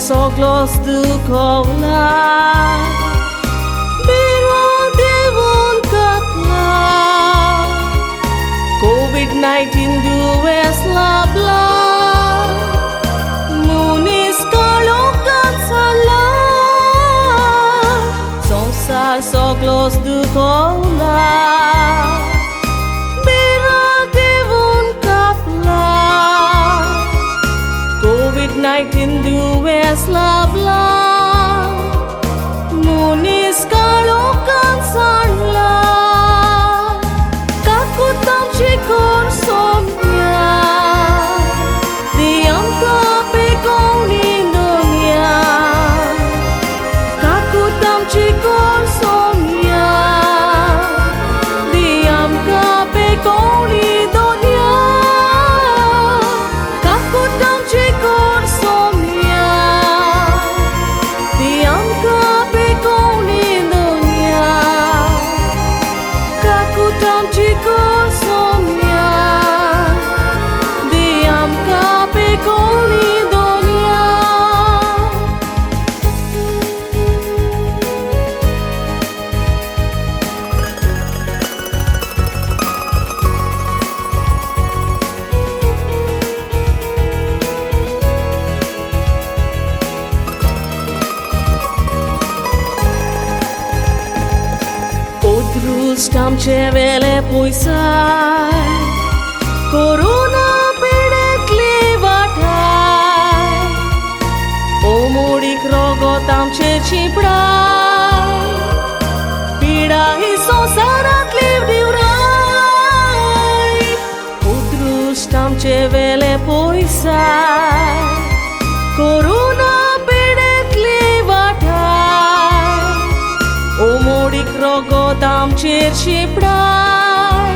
soklos du kola Biro devon kapla COVID-19 du eslabla Munis kalokan sala Sonsar soklos du kola COVID-19 dues labla Munis kalokan sanla Kakutam cikor somnya Diam kape kong Indonesia Kakutam cikor somnya Diam kape kong Indonesia Kakutam cikor somnya Diam kape kong Indonesia Kakutam cikor somnya Diam kape kong Indonesia Odrus tam cevele puisai Corona pedet levatai Omudik rogo tam ce ciprai Pida hi sonsarat liv diurai Odrus tam cevele puisai Corona pedet levatai Omudik rogo tam cer ciprai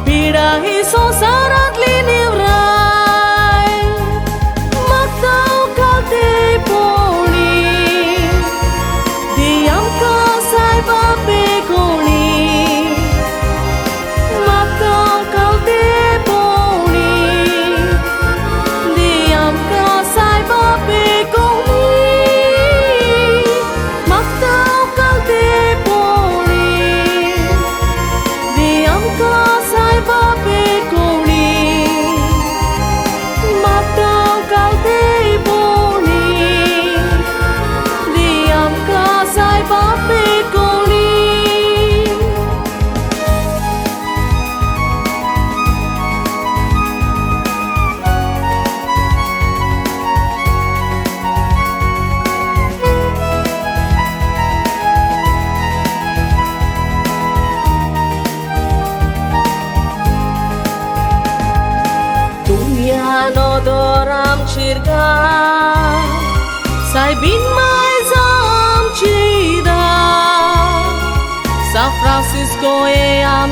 Pida hi sonsarat linivrai Matau kalte poni Diam ka saiba pegoni Matau kalte poni Diam ka saiba pegoni Matau kalte poni Diam ka saiba pegoni Matau kalte poni Diam ka saiba pegoni Dunia no doram cirga Sai bin mai zam cida San Francisco e am